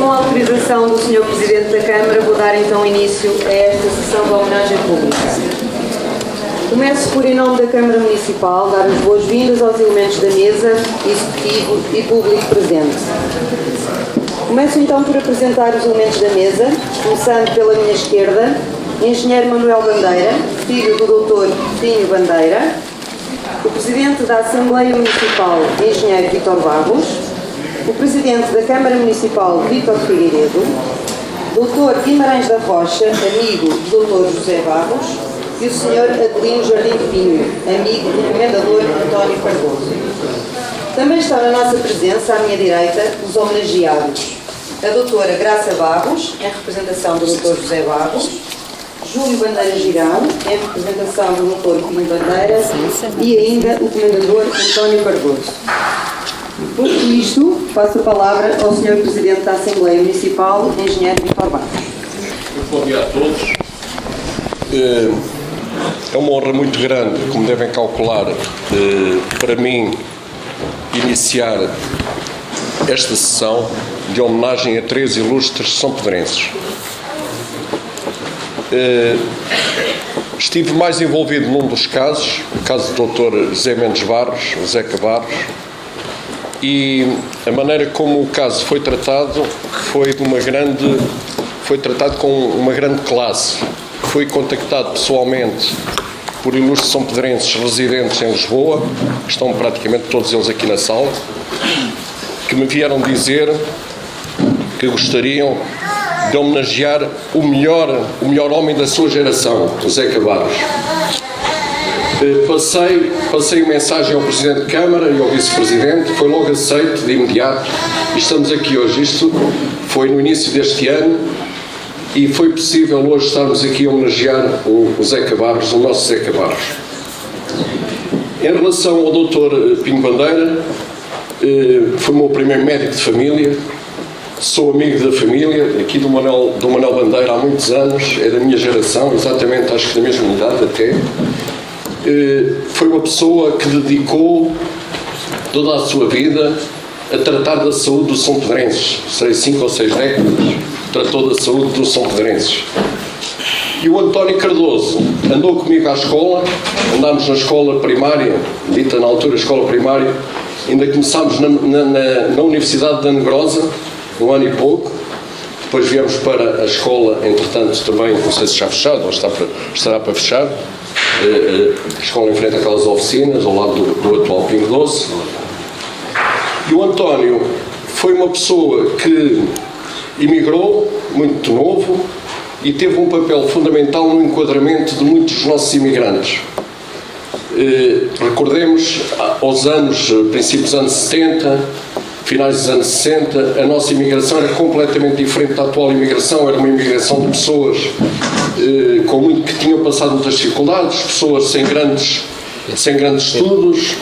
Com a autorização do Sr. Presidente da Câmara, vou dar então início a esta sessão de homenagem pública. Começo por, em nome da Câmara Municipal, dar as boas-vindas aos elementos da mesa, executivo e público presente. Começo então por apresentar os elementos da mesa, começando pela minha esquerda, Engenheiro Manuel Bandeira, filho do Dr. Pinho Bandeira, o Presidente da Assembleia Municipal, Engenheiro Vítor Barros, o Presidente da Câmara Municipal, Vítor Figueiredo, Dr. Guimarães da Rocha, amigo do Dr. José Barros, e o Sr. Adelino Jardim Pinho, amigo do Comendador António Cardoso. Também está na nossa presença, à minha direita, os homenageados. A doutora Graça Barros, em representação do Dr. José Barros, Júlio Bandeira Girão, em representação do Dr. Pinho Bandeira, e ainda o Comendador António Cardoso. Posto isto, passo a palavra ao Sr. Presidente da Assembleia Municipal, Engenheiro Vítor Barros. Muito bom dia a todos. É uma honra muito grande, como devem calcular, para mim iniciar esta sessão de homenagem a 3 ilustres são-pedrenses. Estive mais envolvido num dos casos, o caso do Dr. José Mendes Barros, Zeca Barros, e a maneira como o caso foi tratado foi tratado com uma grande classe. Fui contactado pessoalmente por ilustres são-pedrenses residentes em Lisboa, estão praticamente todos eles aqui na sala, que me vieram dizer que gostariam de homenagear o melhor homem da sua geração, o Zeca Barros. Passei mensagem ao Presidente de Câmara e ao Vice-Presidente, foi logo aceito de imediato e estamos aqui hoje. Isto foi no início deste ano e foi possível hoje estarmos aqui a homenagear o Zeca Barros, o nosso Zeca Barros. Em relação ao Dr. Pinho Bandeira, foi o meu primeiro médico de família, sou amigo da família, aqui do Manuel Bandeira há muitos anos, é da minha geração, exatamente acho que da mesma idade até. Foi uma pessoa que dedicou toda a sua vida a tratar da saúde dos são-pedrenses, 5 ou 6 décadas, tratou da saúde dos são-pedrenses. E o António Cardoso andou comigo à escola, andámos na escola primária, dita na altura escola primária, ainda começámos na Universidade de Negrosa, um ano e pouco, depois viemos para a escola, entretanto também, não sei se já fechado ou estará para fechar, a escola em frente àquelas oficinas, ao lado do atual Pingo Doce. E o António foi uma pessoa que emigrou, muito novo, e teve um papel fundamental no enquadramento de muitos dos nossos imigrantes. Recordemos, aos princípios dos anos 70, finais dos anos 60, a nossa imigração era completamente diferente da atual imigração, era uma imigração de pessoas que tinham passado muitas dificuldades, pessoas sem grandes estudos,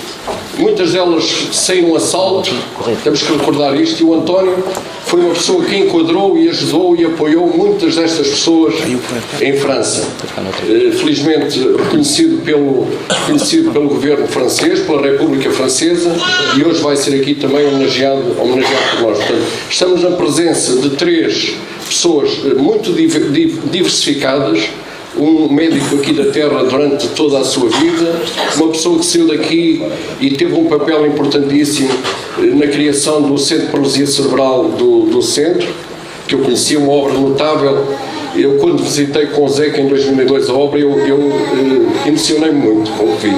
muitas delas sem um assalto, temos que recordar isto, e o António foi uma pessoa que enquadrou e ajudou e apoiou muitas destas pessoas em França. Felizmente reconhecido pelo governo francês, pela República Francesa, e hoje vai ser aqui também homenageado por nós. Portanto, estamos na presença de 3 pessoas muito diversificadas, um médico aqui da terra durante toda a sua vida, uma pessoa que saiu daqui e teve um papel importantíssimo na criação do Centro de Paralisia Cerebral do centro, que eu conhecia, uma obra notável. Eu, quando visitei com o Zeca em 2002 a obra, eu emocionei-me muito com o que vi.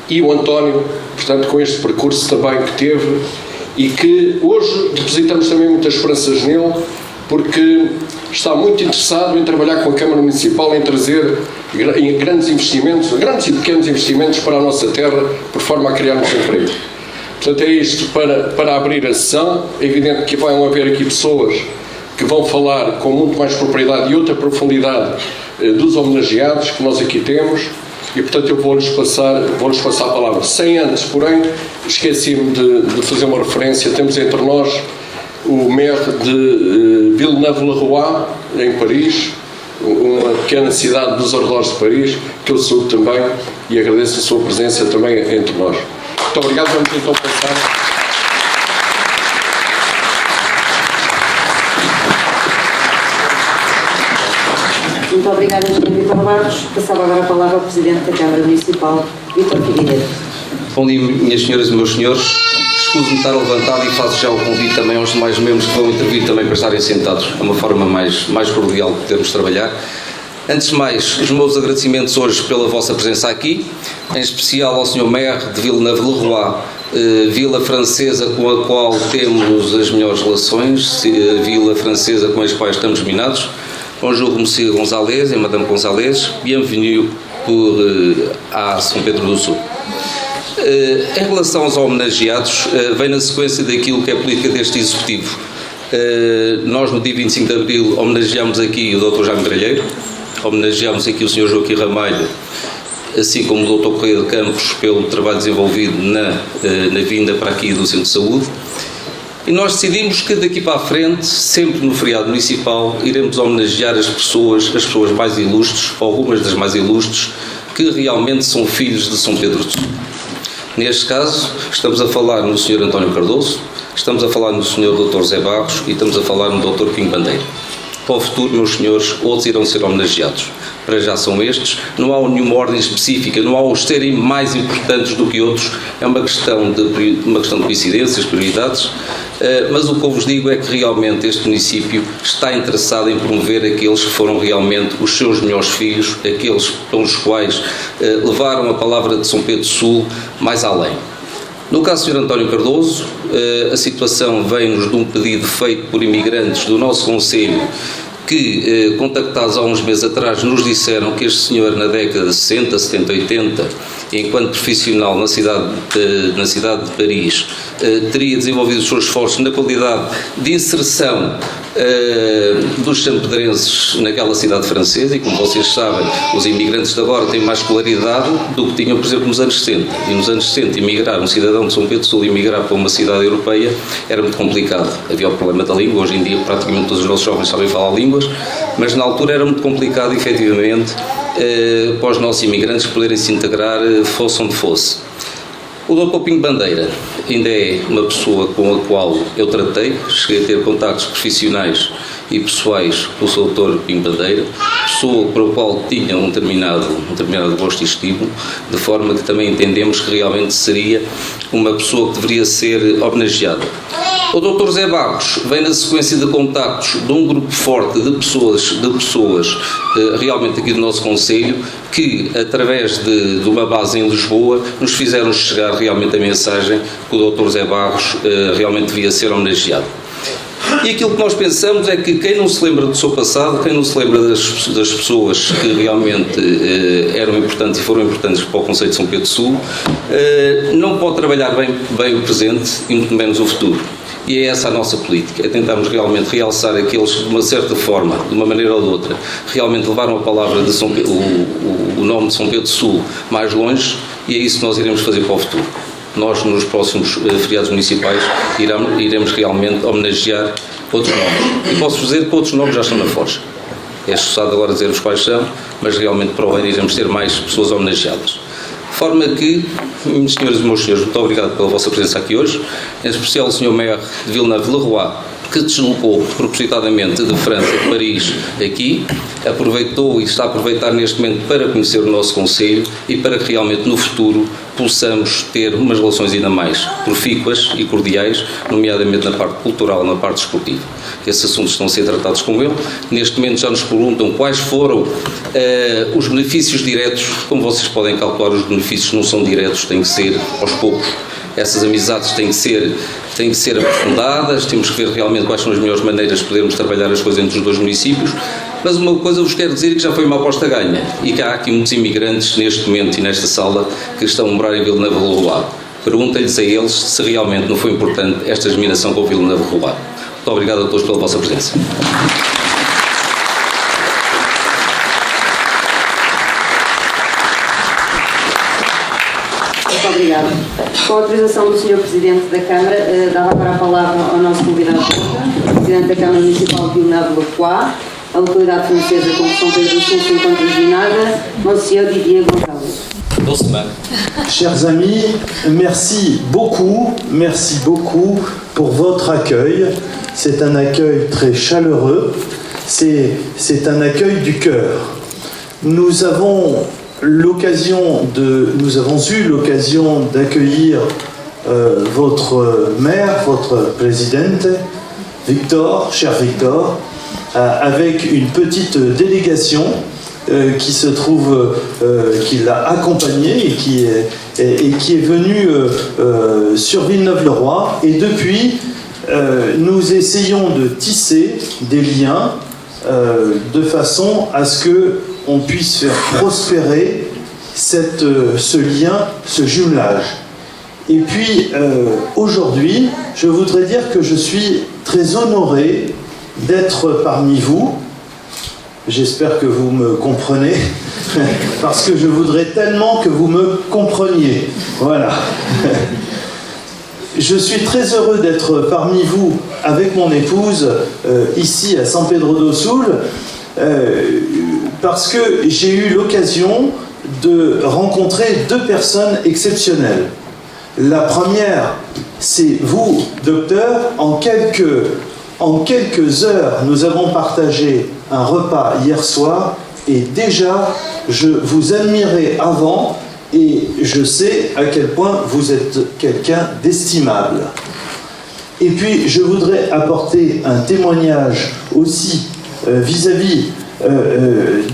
E o António, portanto, com este percurso também que teve, e que hoje depositamos também muitas esperanças nele, porque está muito interessado em trabalhar com a Câmara Municipal, em trazer grandes investimentos, grandes e pequenos investimentos para a nossa terra, por forma a criarmos emprego. Portanto, é isto para abrir a sessão. É evidente que vão haver aqui pessoas que vão falar com muito mais propriedade e outra profundidade dos homenageados que nós aqui temos, e portanto eu vou-lhes passar a palavra. Sem antes, porém, esqueci-me de fazer uma referência. Temos entre nós o maire de Villeneuve-le-Roi, em Paris, uma pequena cidade dos arredores de Paris, que eu saúdo também e agradeço a sua presença também entre nós. Muito obrigado, vamos então passar. Muito obrigada, Sr. Vítor Barros. Passava agora a palavra ao Presidente da Câmara Municipal, Vítor Figueiredo. Bom dia, minhas senhoras e meus senhores. Escuso-me de estar levantado e faço já o convite também aos demais membros que vão intervir também para estarem sentados. É uma forma mais cordial de podermos trabalhar. Antes de mais, os meus agradecimentos hoje pela vossa presença aqui, em especial ao Sr. Maire de Villeneuve-le-Roi, vila francesa com a qual temos as melhores relações, vila francesa com as quais estamos minados. Bonjour, Monsieur Gonzalez et Madame Gonzalez, bienvenue à São Pedro do Sul. Em relação aos homenageados, vem na sequência daquilo que é a política deste Executivo. Nós, no dia 25 de Abril, homenageámos aqui o Dr. Jaime Gralheiro, homenageámos aqui o Sr. Joaquim Ramalho, assim como o Dr. Correia de Campos, pelo trabalho desenvolvido na vinda para aqui do Centro de Saúde. E nós decidimos que daqui para a frente, sempre no feriado municipal, iremos homenagear as pessoas mais ilustres, algumas das mais ilustres, que realmente são filhos de São Pedro do Sul. Neste caso, estamos a falar no Sr. António Cardoso, estamos a falar no Sr. Dr. Zé Barros e estamos a falar no Dr. Pinho Bandeira. Para o futuro, meus senhores, outros irão ser homenageados. Para já são estes, não há nenhuma ordem específica, não há os serem mais importantes do que outros, é uma questão de coincidências, prioridades, mas o que eu vos digo é que realmente este município está interessado em promover aqueles que foram realmente os seus melhores filhos, aqueles pelos quais levaram a palavra de São Pedro do Sul mais além. No caso do Sr. António Cardoso, a situação vem-nos de um pedido feito por imigrantes do nosso concelho que, contactados há uns meses atrás, nos disseram que este senhor, na década de 60, 70, 80, enquanto profissional na cidade de Paris, teria desenvolvido os seus esforços na qualidade de inserção dos sampedrenses naquela cidade francesa, e como vocês sabem, os imigrantes de agora têm mais escolaridade do que tinham, por exemplo, nos anos 60. E nos anos 60, emigrar, um cidadão de São Pedro do Sul emigrar para uma cidade europeia era muito complicado. Havia o problema da língua, hoje em dia praticamente todos os nossos jovens sabem falar línguas, mas na altura era muito complicado, efetivamente, para os nossos imigrantes poderem se integrar, fosse onde fosse. O Dr. Pinho Bandeira ainda é uma pessoa com a qual eu tratei, cheguei a ter contactos profissionais e pessoais com o Dr. Pinho Bandeira, pessoa para a qual tinha um determinado gosto e estímulo, de forma que também entendemos que realmente seria uma pessoa que deveria ser homenageada. O Dr. Zé Barros vem na sequência de contactos de um grupo forte de pessoas realmente aqui do nosso concelho, que através de uma base em Lisboa nos fizeram chegar realmente a mensagem que o Dr. Zé Barros realmente devia ser homenageado. E aquilo que nós pensamos é que quem não se lembra do seu passado, quem não se lembra das pessoas que realmente eram importantes e foram importantes para o concelho de São Pedro do Sul, não pode trabalhar bem o presente e muito menos o futuro. E é essa a nossa política, é tentarmos realmente realçar aqueles que, de uma certa forma, de uma maneira ou de outra, realmente levaram a palavra de o nome de São Pedro do Sul mais longe, e é isso que nós iremos fazer para o futuro. Nós, nos próximos feriados municipais, iremos realmente homenagear outros nomes. E posso dizer que outros nomes já estão na forja. É escusado agora dizer os quais são, mas realmente para o ano iremos ter mais pessoas homenageadas. De forma que, minhas senhoras e meus senhores, muito obrigado pela vossa presença aqui hoje, em especial o Sr. Maire de Villeneuve-le-Roi, que deslocou propositadamente de França, de Paris, aqui, aproveitou e está a aproveitar neste momento para conhecer o nosso concelho e para que realmente no futuro possamos ter umas relações ainda mais profícuas e cordiais, nomeadamente na parte cultural, na parte desportiva. Esses assuntos estão a ser tratados com ele. Neste momento já nos perguntam quais foram os benefícios diretos. Como vocês podem calcular, os benefícios não são diretos, têm que ser aos poucos. Essas amizades têm que ser aprofundadas, temos que ver realmente quais são as melhores maneiras de podermos trabalhar as coisas entre os dois municípios, mas uma coisa eu vos quero dizer que já foi uma aposta ganha, e que há aqui muitos imigrantes neste momento e nesta sala que estão a morar em Villeneuve-le-Roi. Perguntem-lhes a eles se realmente não foi importante esta germinação com o Villeneuve-le-Roi. Muito obrigado a todos pela vossa presença. Muito obrigada. Com a autorização do Sr. Presidente da Câmara, dava agora a palavra ao nosso convidado de honra, Presidente da Câmara Municipal de Villeneuve-le-Roi, a localidade francesa com que São Pedro do Sul se encontra dominada, Monsieur Didier Gonzalez. Chers amis, merci beaucoup pour votre accueil. C'est un accueil très chaleureux c'est un accueil du cœur. Nous avons eu l'occasion d'accueillir votre maire, votre présidente, Victor, cher Victor, avec une petite délégation qui se trouve, qui l'a accompagné et qui est venue sur Villeneuve-le-Roi. Et depuis, nous essayons de tisser des liens de façon à ce qu'on puisse faire prospérer ce lien, ce jumelage. Et puis, aujourd'hui, je voudrais dire que je suis très honoré d'être parmi vous. J'espère que vous me comprenez, parce que je voudrais tellement que vous me compreniez. Voilà. Je suis très heureux d'être parmi vous avec mon épouse, ici à San Pedro do Sul, parce que j'ai eu l'occasion de rencontrer deux personnes exceptionnelles. La première, c'est vous, docteur. En quelques heures, nous avons partagé un repas hier soir et déjà, je vous admirais avant et je sais à quel point vous êtes quelqu'un d'estimable. Et puis, je voudrais apporter un témoignage aussi vis-à-vis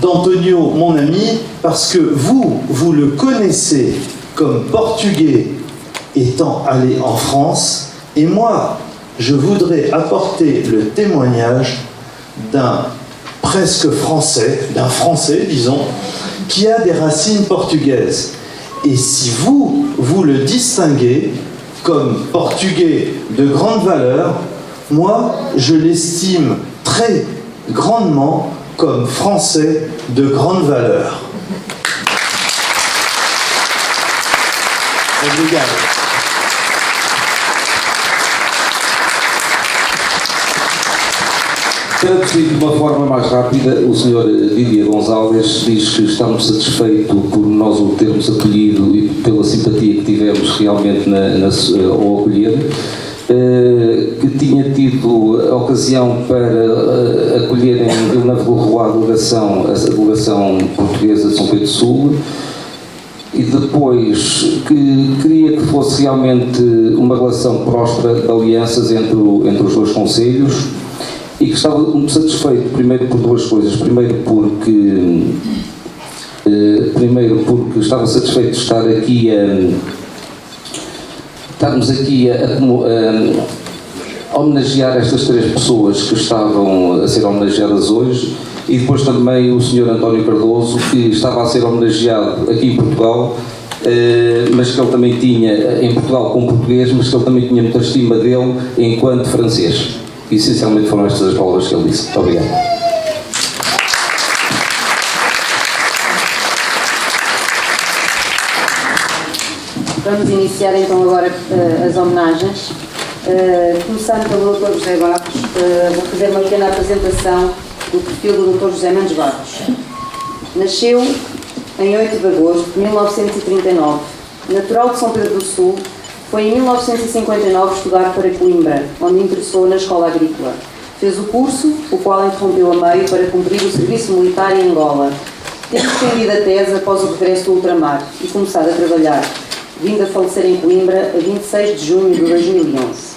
d'Antonio, mon ami, parce que vous le connaissez comme portugais étant allé en France, et moi, je voudrais apporter le témoignage d'un presque français, d'un français, disons, qui a des racines portugaises. Et si vous le distinguez comme portugais de grande valeur, moi, je l'estime très grandement comme français de grande valeur. Obrigado. Para definir de uma forma mais rápida, o Sr. Didier Gonçalves diz que estamos satisfeitos por nós o termos acolhido e pela simpatia que tivemos realmente ao acolher, que tinha tido a ocasião para acolher em Villeneuve-le-Roi a delegação portuguesa de São Pedro do Sul, e depois que queria que fosse realmente uma relação próspera de alianças entre os dois concelhos, e que estava muito satisfeito, primeiro por duas coisas. Primeiro porque estava satisfeito de estarmos aqui a homenagear estas três pessoas que estavam a ser homenageadas hoje, e depois também o Sr. António Cardoso, que estava a ser homenageado aqui em Portugal, mas que ele também tinha, em Portugal como português, mas que ele também tinha muita estima dele enquanto francês. Essencialmente foram estas as palavras que ele disse. Muito obrigado. Vamos iniciar então agora as homenagens. Começando pelo Dr. José Barros, vou fazer uma pequena apresentação do perfil do Dr. José Mendes Barros. Nasceu em 8 de agosto de 1939. Natural de São Pedro do Sul, foi em 1959 estudar para Coimbra, onde ingressou na escola agrícola. Fez o curso, o qual interrompeu a meio para cumprir o serviço militar em Angola, tendo defendido a tese após o regresso do ultramar e começado a trabalhar, vindo a falecer em Coimbra a 26 de junho de 2011.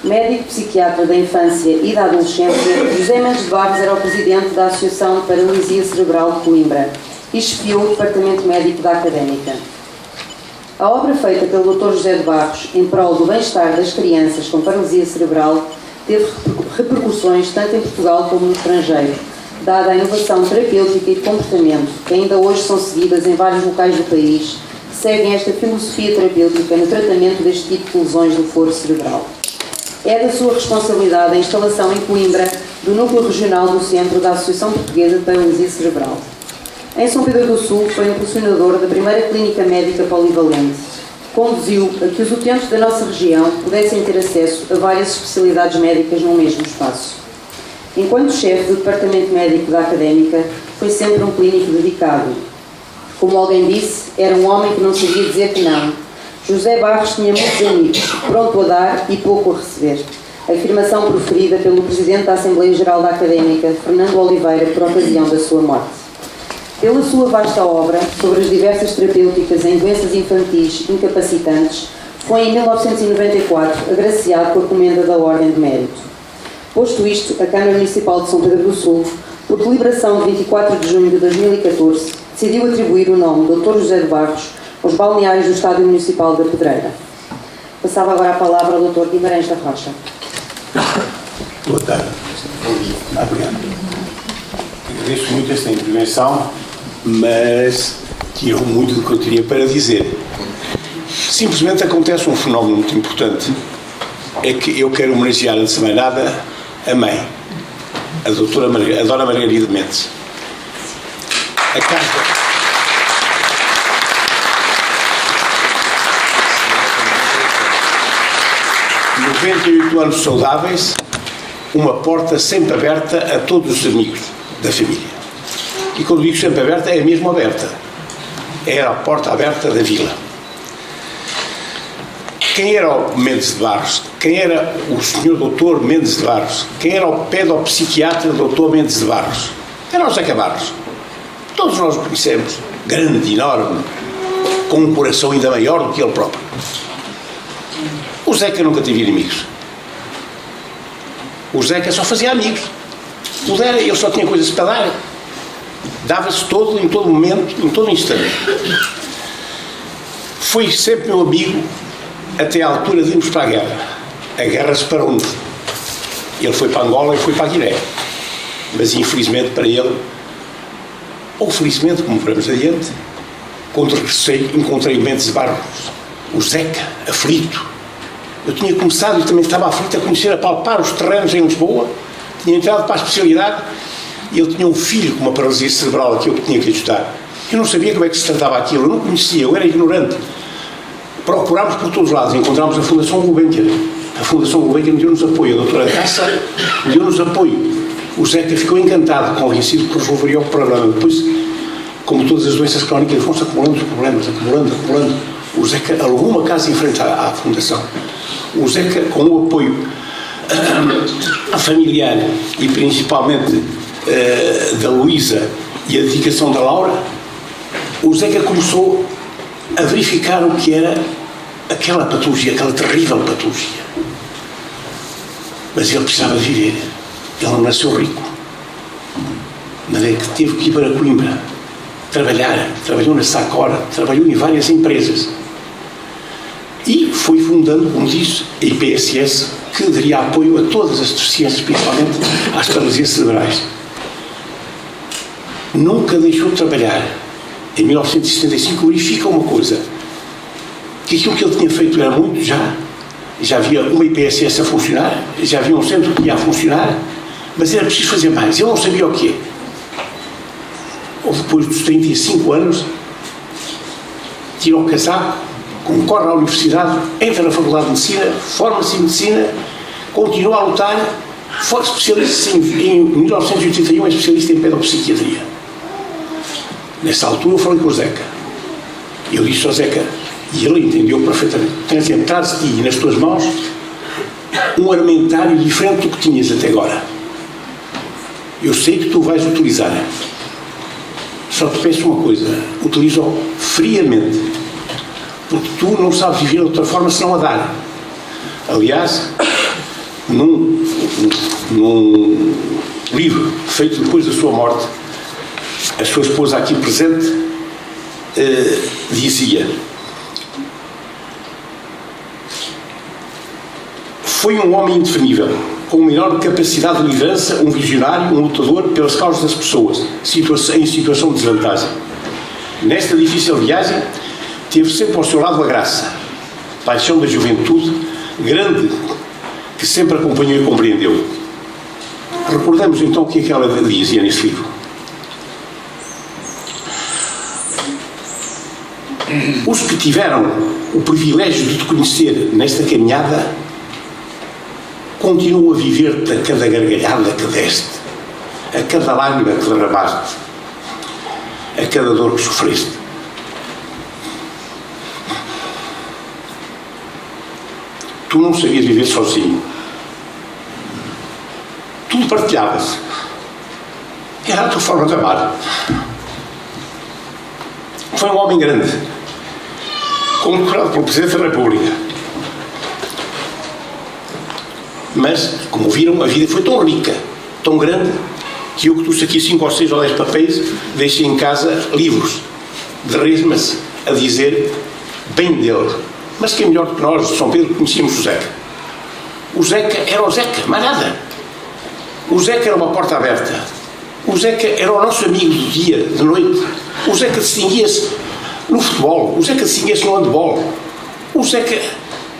Médico psiquiatra da infância e da adolescência, José Mendes de Barros era o presidente da Associação de Paralisia Cerebral de Coimbra e chefiou o departamento médico da Académica. A obra feita pelo Dr. José de Barros em prol do bem-estar das crianças com paralisia cerebral teve repercussões tanto em Portugal como no estrangeiro, dada a inovação terapêutica e de comportamento que ainda hoje são seguidas em vários locais do país, que seguem esta filosofia terapêutica no tratamento deste tipo de lesões do foro cerebral. É da sua responsabilidade a instalação em Coimbra do Núcleo Regional do Centro da Associação Portuguesa de Paralisia Cerebral. Em São Pedro do Sul, foi impulsionador da primeira clínica médica polivalente. Conduziu a que os utentes da nossa região pudessem ter acesso a várias especialidades médicas num mesmo espaço. Enquanto chefe do departamento médico da Académica, foi sempre um clínico dedicado. Como alguém disse, era um homem que não sabia dizer que não. José Barros tinha muitos amigos, pronto a dar e pouco a receber. A afirmação proferida pelo Presidente da Assembleia Geral da Académica, Fernando Oliveira, por ocasião da sua morte. Pela sua vasta obra sobre as diversas terapêuticas em doenças infantis incapacitantes, foi em 1994 agraciado com a Comenda da Ordem de Mérito. Posto isto, a Câmara Municipal de São Pedro do Sul, por deliberação de 24 de junho de 2014, decidiu atribuir o nome Dr. José de Barros aos balneários do Estádio Municipal da Pedreira. Passava agora a palavra ao Dr. Guimarães da Rocha. Boa tarde. Obrigado. Agradeço muito esta intervenção, mas tirou muito do que eu teria para dizer. Simplesmente acontece um fenómeno muito importante, é que eu quero homenagear, antes de mais nada, a mãe, a Dona Margarida Mendes. A carta... 98 anos saudáveis, uma porta sempre aberta a todos os amigos da família. E quando digo sempre aberta, é mesmo aberta. Era a porta aberta da vila. Quem era o Mendes de Barros? Quem era o Sr. Dr. Mendes de Barros? Quem era o pedopsiquiatra Dr. Mendes de Barros? Era o Zeca Barros. Todos nós o conhecemos. Grande, enorme, com um coração ainda maior do que ele próprio. O Zeca nunca teve inimigos. O Zeca só fazia amigos. Ele só tinha coisas para dar. Dava-se todo, em todo momento, em todo instante. Foi sempre meu amigo até à altura de irmos para a guerra. A guerra separou-nos. Ele foi para Angola e foi para a Guiné. Mas infelizmente para ele, ou felizmente, como veremos adiante, quando regressei, encontrei o Mendes de Barros, o Zeca, aflito. Eu tinha começado e também estava aflito a conhecer, a palpar os terrenos em Lisboa, tinha entrado para a especialidade e ele tinha um filho com uma paralisia cerebral a que eu tinha que ajudar. Eu não sabia como é que se tratava aquilo, eu não conhecia, eu era ignorante. Procurámos por todos os lados, encontramos a Fundação Gulbenkian. A Fundação Gulbenkian deu-nos apoio, a doutora Cassa deu-nos apoio. O Zeca ficou encantado, convencido que resolveria o problema. Depois, como todas as doenças crónicas, vão-se acumulando os problemas, acumulando. O Zeca alugou uma casa em frente à Fundação. O Zeca, com o apoio familiar e principalmente da Luísa e a dedicação da Laura, o Zeca começou a verificar o que era aquela patologia, aquela terrível patologia. Mas ele precisava de viver. Ele não nasceu rico. Mas é que teve que ir para Coimbra trabalhar. Trabalhou na Sacora, trabalhou em várias empresas. E foi fundando, como disse, a IPSS, que daria apoio a todas as deficiências, principalmente às paralisias cerebrais. Nunca deixou de trabalhar. Em 1975 verifica uma coisa, que aquilo que ele tinha feito era muito já havia uma IPSS a funcionar, já havia um centro que ia a funcionar, mas era preciso fazer mais. Ele não sabia o quê. Ou depois dos 35 anos, tira o casaco, concorre à universidade, entra na Faculdade de Medicina, forma-se em Medicina, continua a lutar, foi especialista em 1981, é especialista em pedopsiquiatria. Nessa altura eu falei com o Zeca. E eu disse ao Zeca, e ele entendeu perfeitamente, tens entrado de ti nas tuas mãos um armentário diferente do que tinhas até agora. Eu sei que tu vais utilizar. Só te peço uma coisa, utiliza-o friamente, porque tu não sabes viver de outra forma senão a dar. Aliás, num livro feito depois da sua morte, a sua esposa aqui presente dizia: foi um homem indefinível, com uma enorme capacidade de liderança, um visionário, um lutador pelas causas das pessoas, em situação de desvantagem. Nesta difícil viagem, teve sempre ao seu lado a graça, paixão da juventude, grande, que sempre acompanhou e compreendeu. Recordamos então o que é que ela dizia nesse livro. Os que tiveram o privilégio de te conhecer nesta caminhada continuam a viver-te a cada gargalhada que deste, a cada lágrima que derramaste, a cada dor que sofreste. Tu não sabias viver sozinho. tudo partilhava-se. Era a tua forma de amar. Foi um homem grande, condecorado pelo Presidente da República. Mas, como viram, a vida foi tão rica, tão grande, que eu que trouxe aqui 5 ou 6 ou 10 papéis, deixei em casa livros de resmas a dizer bem dele. Mas que é melhor do que nós, de São Pedro, conhecíamos o Zeca. O Zeca era o Zeca, mais nada. O Zeca era uma porta aberta. O Zeca era o nosso amigo do dia, de noite. O Zeca distinguia-se no futebol. O Zeca distinguia-se no handball. O Zeca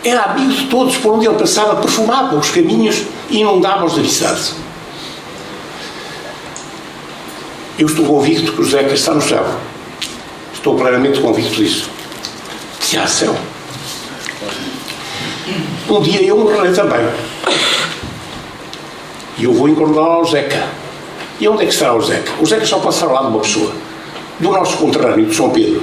era amigo de todos. Por onde ele passava, perfumava os caminhos e inundava os amizades. Eu estou convicto que o Zeca está no céu. Estou plenamente convicto disso. Se há céu. Um dia eu morrerei também. E eu vou encontrar ao Zeca. E onde é que estará o Zeca? O Zeca só pode estar ao lado de uma pessoa, do nosso conterrâneo, de São Pedro.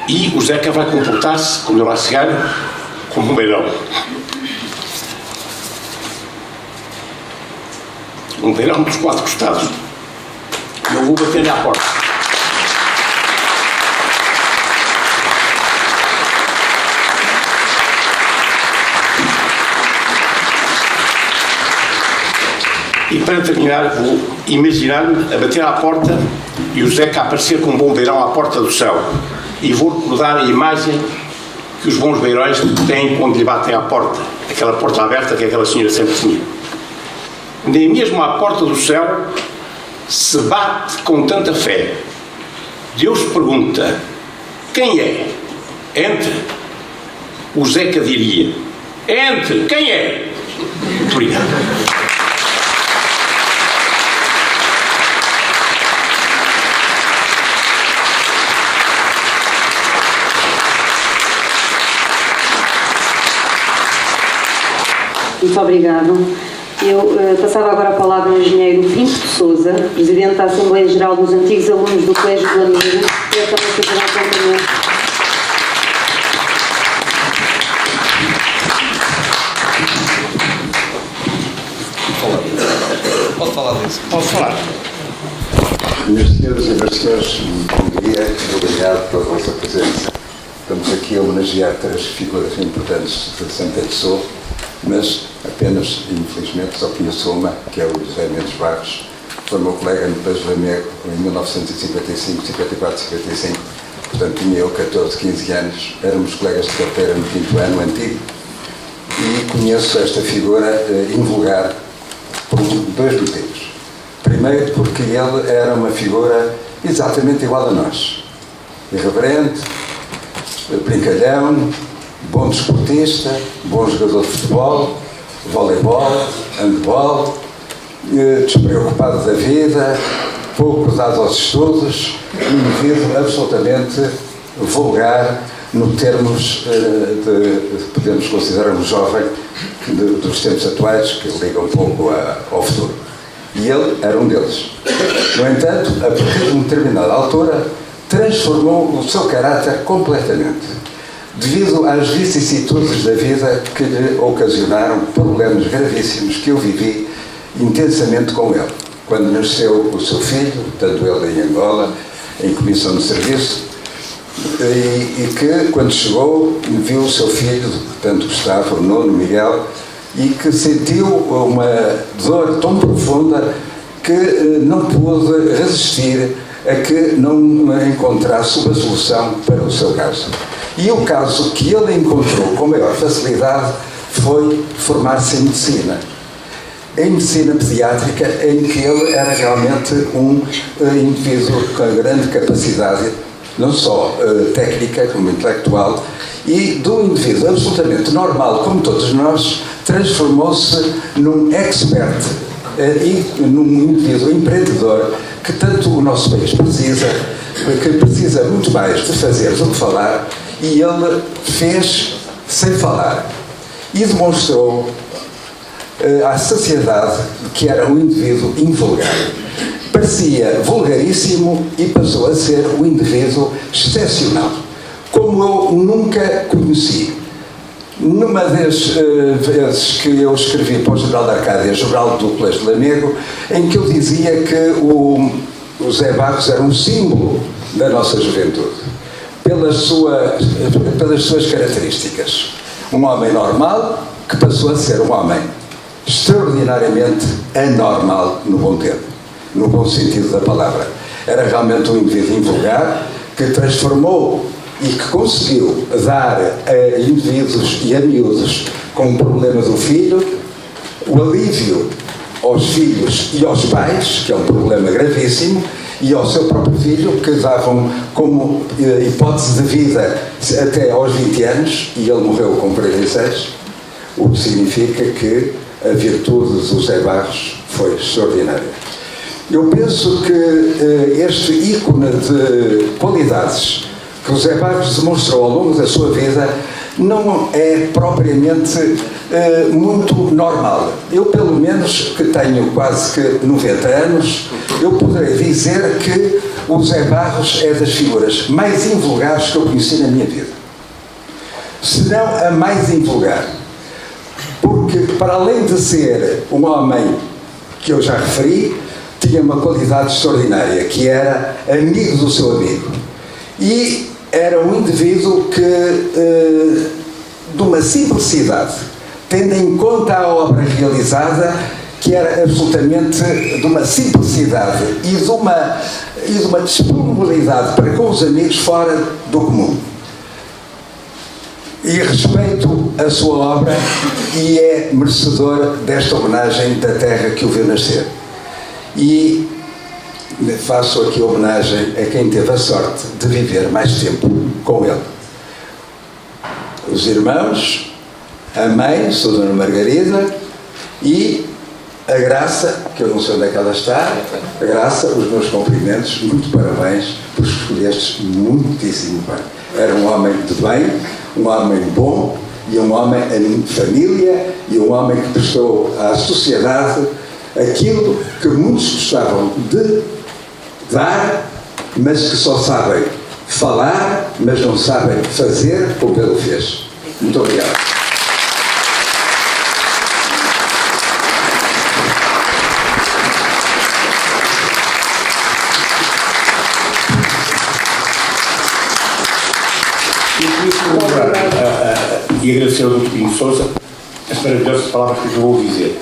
E o Zeca vai comportar-se, quando ele lá chegar, como um beirão. Um beirão dos 4 costados. E eu vou bater-lhe à porta. E para terminar, vou imaginar-me a bater à porta e o Zeca a aparecer com um bom beirão à porta do céu. E vou recordar a imagem que os bons beirões têm quando lhe batem à porta. Aquela porta aberta que aquela senhora sempre tinha. Nem mesmo à porta do céu se bate com tanta fé. Deus pergunta: quem é? Entre. O Zeca diria: entre. Quem é? Muito obrigado. Muito obrigado. Eu passava agora a palavra ao engenheiro Pinto de Sousa, Presidente da Assembleia Geral dos antigos alunos do Colégio de Lamego, que é também fazer um apontamento. Pode falar disso. Posso falar? Minhas senhoras e meus senhores, bom dia e obrigado pela vossa presença. Estamos aqui a homenagear 3 figuras importantes de Santa Pessoa, mas apenas, infelizmente, só conheço uma, que é o José Mendes Barros. Foi meu colega no Colégio Lamego em 1955, 54, 55. Portanto, tinha eu 14, 15 anos. Éramos colegas de carteira no 5º ano antigo. E conheço esta figura invulgar por 2 motivos. Primeiro, porque ele era uma figura exatamente igual a nós. Irreverente, brincalhão, bom desportista, bom jogador de futebol, voleibol, handball, despreocupado da vida, pouco dado aos estudos, um indivíduo absolutamente vulgar no termos de podemos considerar um jovem dos tempos atuais que liga um pouco ao futuro. E ele era um deles. No entanto, a partir de uma determinada altura, transformou o seu caráter completamente, devido às vicissitudes da vida que lhe ocasionaram problemas gravíssimos que eu vivi intensamente com ele. Quando nasceu o seu filho, tanto ele em Angola, em comissão de serviço, e que, quando chegou, viu o seu filho, tanto Gustavo, o Nuno, Miguel, e que sentiu uma dor tão profunda que não pôde resistir a que não encontrasse uma solução para o seu caso. E o caso que ele encontrou com maior facilidade foi formar-se em medicina pediátrica, em que ele era realmente um indivíduo com grande capacidade, não só técnica como intelectual, e de um indivíduo absolutamente normal, como todos nós, transformou-se num expert e num indivíduo empreendedor que tanto o nosso país precisa, que precisa muito mais de fazer do que falar, e ele fez sem falar e demonstrou à sociedade que era um indivíduo invulgar. Parecia vulgaríssimo e passou a ser um indivíduo excepcional, como eu nunca conheci. numa das vezes que eu escrevi para o Jornal da Arcádia, Jornal do Colégio de Lamego, em que eu dizia que o José Barros era um símbolo da nossa juventude, pelas suas características. Um homem normal que passou a ser um homem extraordinariamente anormal no bom tempo, no bom sentido da palavra. Era realmente um indivíduo invulgar que transformou e que conseguiu dar a indivíduos e a miúdos com o problema do filho o alívio aos filhos e aos pais, que é um problema gravíssimo, e ao seu próprio filho, que davam como hipótese de vida até aos 20 anos, e ele morreu com 46, o que significa que a virtude do José Barros foi extraordinária. Eu penso que este ícone de qualidades que o José Barros demonstrou ao longo da sua vida não é propriamente muito normal. Eu, pelo menos, que tenho quase que 90 anos, eu poderei dizer que o José Barros é das figuras mais invulgares que eu conheci na minha vida. Se não a mais invulgar. Porque, para além de ser um homem que eu já referi, tinha uma qualidade extraordinária, que era amigo do seu amigo. E era um indivíduo que, de uma simplicidade, tendo em conta a obra realizada, que era absolutamente de uma simplicidade e de uma disponibilidade para com os amigos fora do comum. E respeito a sua obra e é merecedor desta homenagem da terra que o viu nascer. E faço aqui homenagem a quem teve a sorte de viver mais tempo com ele. Os irmãos, a mãe, sou Dona Margarida, e a Graça, que eu não sei onde é que ela está, a Graça, os meus cumprimentos, muito parabéns, porque escolhestes muitíssimo bem. Era um homem de bem, um homem bom, e um homem de família, e um homem que prestou à sociedade aquilo que muitos gostavam de dar, mas que só sabem falar, mas não sabem fazer como ele fez. Muito obrigado. E agradecer ao Dr. Pinho Sousa as maravilhosas palavras que eu vou dizer.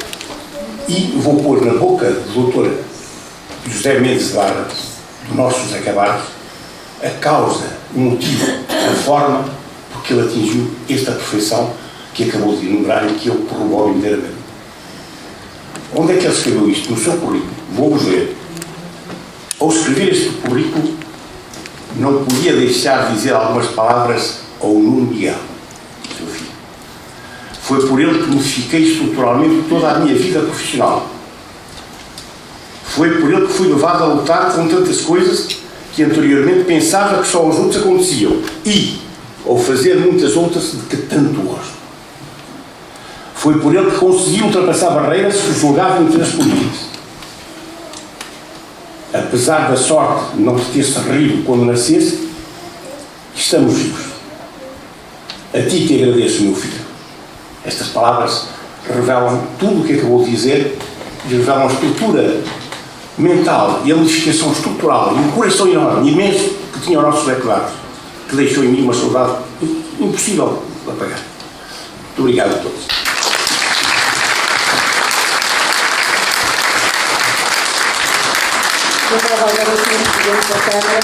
E vou pôr na boca do Dr. José Mendes de Barra, do nosso José Cabarros, a causa, o motivo, a forma porque ele atingiu esta perfeição que acabou de enumerar e que eu corroboro inteiramente. Onde é que ele escreveu isto? No seu currículo. Vou-vos ler. Ao escrever este currículo, não podia deixar de dizer algumas palavras ao Nuno Miguel, seu filho. Foi por ele que modifiquei estruturalmente toda a minha vida profissional. Foi por ele que fui levado a lutar com tantas coisas que anteriormente pensava que só aos outros aconteciam e, ao fazer muitas outras de que tanto gosto. Foi por ele que consegui ultrapassar barreiras que julgavam intransponíveis. Apesar da sorte de não te ter sorrido quando nasceste, estamos vivos. A ti te agradeço, meu filho. Estas palavras revelam tudo o que acabou de dizer e revelam a estrutura mental e a modificação estrutural e um coração enorme, imenso, que tinha o nosso José Cabarros, que deixou em mim uma saudade impossível de apagar. Muito obrigado a todos. Então, agora o Sr. Presidente da Câmara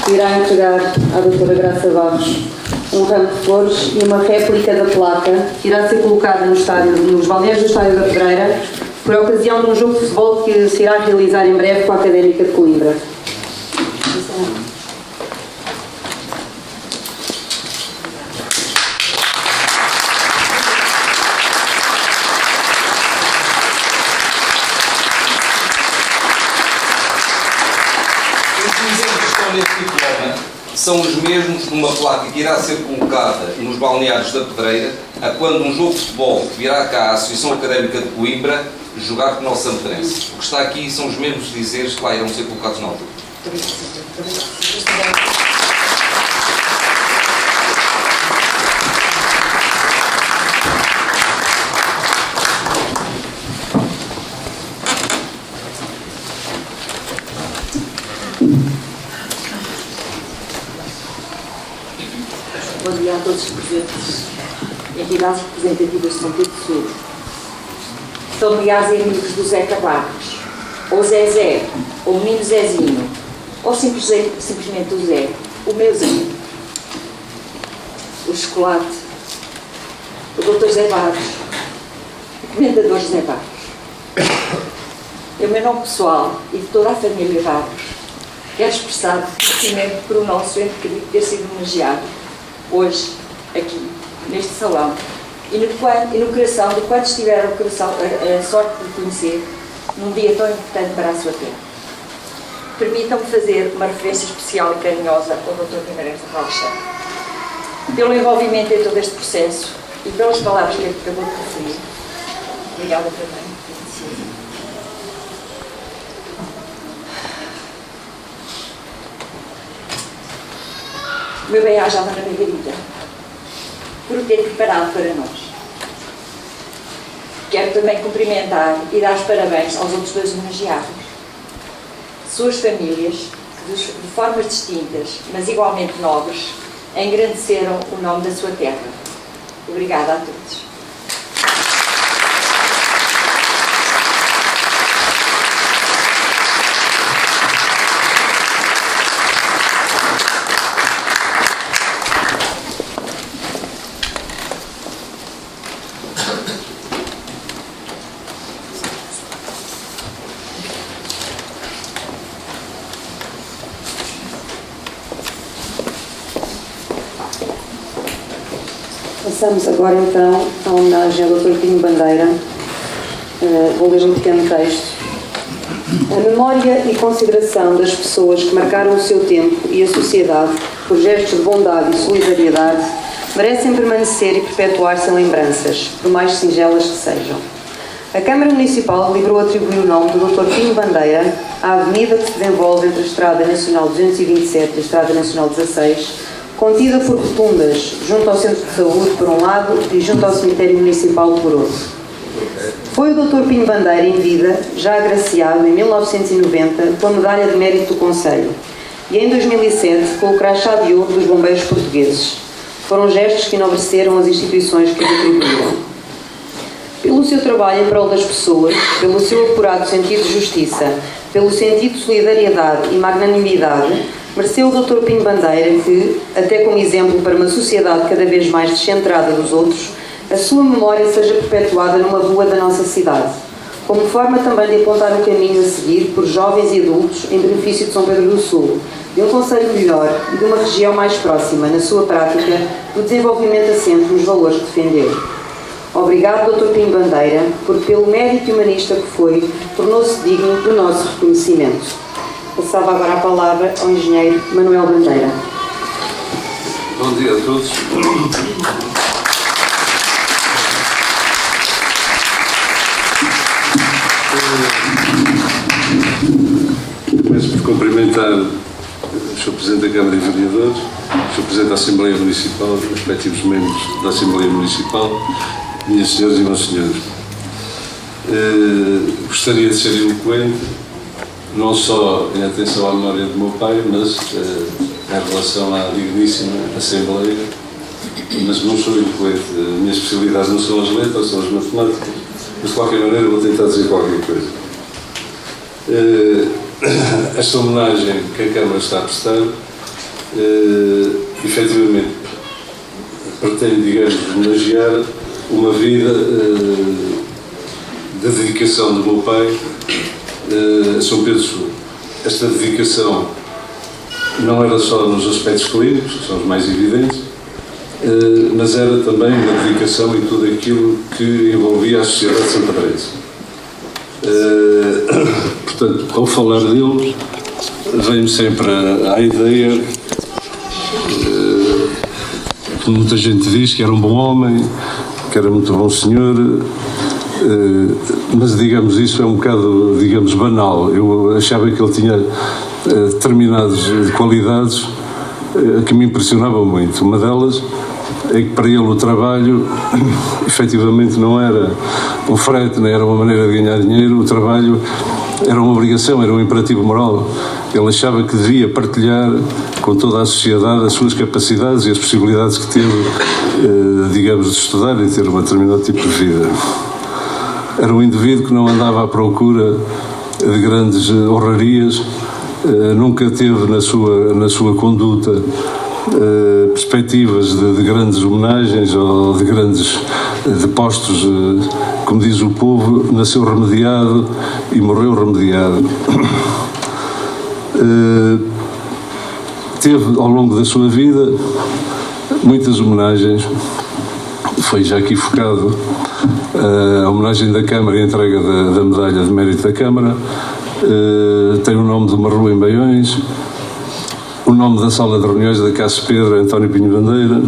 irá entregar à Dra. Graça Barros um ramo de flores e uma réplica da placa que irá ser colocada nos balneários do Estádio da Pedreira por ocasião de um jogo de futebol que se irá realizar em breve com a Académica de Coimbra. São os mesmos numa placa que irá ser colocada nos balneários da Pedreira a quando um jogo de futebol virá cá à Associação Académica de Coimbra jogar com o nosso Santarense. O que está aqui são os mesmos dizeres que lá irão ser colocados na altura. dia a todos os presentes, entidades representativas de São Pedro Sul, familiares e amigos do Zeca Barros, ou Zezé, ou Menino Zezinho, ou simplesmente o Zé, o meu Zé, o Chocolate, o Dr. Zé Barros, o Comendador José Barros. Em meu nome pessoal e de toda a família Barros, quero expressar reconhecimento por o nosso ente querido ter sido homenageado hoje, aqui, neste salão, e no coração de quantos tiveram a sorte de conhecer num dia tão importante para a sua terra. Permitam-me fazer uma referência especial e carinhosa ao Dr. Guimarães da Rocha, pelo envolvimento em todo este processo e pelas palavras que ele acabou de referir. Obrigada também. Meu bem-aja Ana Margarida, por o ter preparado para nós. Quero também cumprimentar e dar os parabéns aos outros dois homenageados, suas famílias, que de formas distintas, mas igualmente nobres, engrandeceram o nome da sua terra. Obrigada a todos. Passamos agora então à homenagem ao Dr. Pinho Bandeira. Vou ler um pequeno texto. A memória e consideração das pessoas que marcaram o seu tempo e a sociedade por gestos de bondade e solidariedade merecem permanecer e perpetuar-se em lembranças, por mais singelas que sejam. A Câmara Municipal deliberou atribuir o nome do Dr. Pinho Bandeira à avenida que se desenvolve entre a Estrada Nacional 227 e a Estrada Nacional 16, contida por rotundas, junto ao Centro de Saúde, por um lado, e junto ao Cemitério Municipal, por outro. Foi o Dr. Pinho Bandeira, em vida, já agraciado, em 1990, com a Medalha de Mérito do Conselho, e em 2007, com o Crachá de Ouro dos Bombeiros Portugueses. Foram gestos que enobreceram as instituições que lhe atribuíram. Pelo seu trabalho em prol das pessoas, pelo seu apurado sentido de justiça, pelo sentido de solidariedade e magnanimidade, mereceu o Dr. Pinho Bandeira que, até como exemplo para uma sociedade cada vez mais descentrada dos outros, a sua memória seja perpetuada numa rua da nossa cidade, como forma também de apontar o caminho a seguir por jovens e adultos em benefício de São Pedro do Sul, de um concelho melhor e de uma região mais próxima, na sua prática, do desenvolvimento assente nos valores que defendeu. Obrigado, Dr. Pinho Bandeira, porque pelo mérito humanista que foi, tornou-se digno do nosso reconhecimento. Passava agora a palavra ao engenheiro Manuel Bandeira. Bom dia a todos. Começo por cumprimentar o Sr. Presidente da Câmara de Vereadores, o Sr. Presidente da Assembleia Municipal, os respectivos membros da Assembleia Municipal, minhas senhoras e meus senhores. Gostaria de ser eloquente, não só em atenção à memória do meu pai, mas em relação à digníssima Assembleia, mas não sou eloquente. A minha especialidade não são as letras, são as matemáticas, mas de qualquer maneira vou tentar dizer qualquer coisa. Esta homenagem que a Câmara está a prestar, efetivamente, pretende, digamos, homenagear uma vida de dedicação do meu pai a São Pedro Sul. Esta dedicação não era só nos aspectos clínicos, que são os mais evidentes, mas era também uma dedicação em tudo aquilo que envolvia a sociedade santarense. Portanto, ao falar dele, vem-me sempre à ideia que muita gente diz que era um bom homem, que era muito bom senhor, mas digamos isso é um bocado, digamos, banal. Eu achava que ele tinha determinadas qualidades que me impressionavam muito. Uma delas é que para ele o trabalho efetivamente não era um frete, nem era uma maneira de ganhar dinheiro, o trabalho era uma obrigação, era um imperativo moral. Ele achava que devia partilhar com toda a sociedade as suas capacidades e as possibilidades que teve, digamos, de estudar e ter um determinado tipo de vida. Era um indivíduo que não andava à procura de grandes honrarias, nunca teve na sua conduta perspectivas de grandes homenagens ou de grandes postos, como diz o povo, nasceu remediado e morreu remediado. Teve ao longo da sua vida muitas homenagens, foi já aqui focado a homenagem da Câmara e a entrega da medalha de mérito da Câmara, tem o nome de uma rua em Baiões, o nome da sala de reuniões da Casa Pedro é António Pinho Bandeira,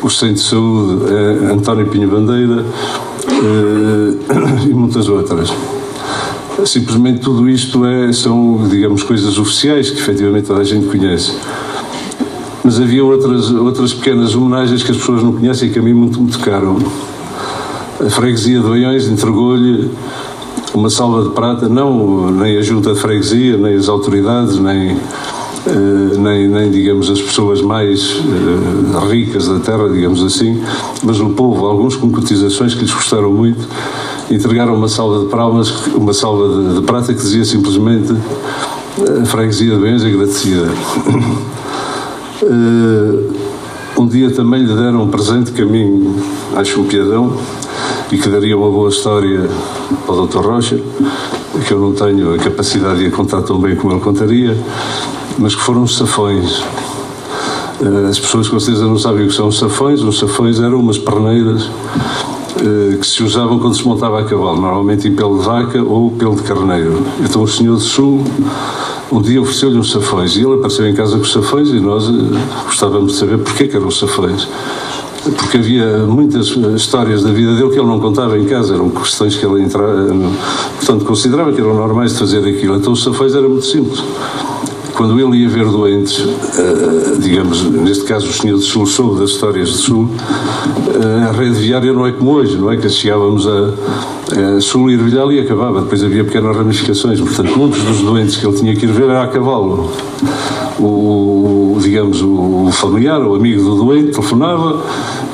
o Centro de Saúde é António Pinho Bandeira e muitas outras. Simplesmente tudo isto são, digamos, coisas oficiais que efetivamente toda a gente conhece. Mas havia outras pequenas homenagens que as pessoas não conhecem e que a mim muito me tocaram. A freguesia de Baiões entregou-lhe uma salva de prata, nem a junta de freguesia, nem as autoridades, nem digamos, as pessoas mais ricas da terra, digamos assim, mas o povo, alguns com cotizações que lhes custaram muito, entregaram uma salva de palmas, uma salva de prata que dizia simplesmente a freguesia de Baiões agradecida. Um dia também lhe deram um presente que a mim acho um piadão e que daria uma boa história ao Dr. Rocha, que eu não tenho a capacidade de a contar tão bem como ele contaria, mas que foram os safões. As pessoas com certeza não sabem o que são os safões. Os safões eram umas perneiras que se usavam quando se montava a cavalo, normalmente em pelo de vaca ou pelo de carneiro. Então o senhor de Sul um dia ofereceu-lhe uns safões e ele apareceu em casa com os safões e nós gostávamos de saber porquê que eram os safões. Porque havia muitas histórias da vida dele que ele não contava em casa, eram questões que ele portanto considerava que eram normais de fazer aquilo. Então os safões eram muito simples. Quando ele ia ver doentes, digamos, neste caso o senhor de Sul soube das histórias de Sul, a rede viária não é como hoje, não é que chegávamos a Sul e Ervilhal e acabava, depois havia pequenas ramificações, portanto muitos dos doentes que ele tinha que ir ver era a cavalo. Digamos, o familiar, o amigo do doente telefonava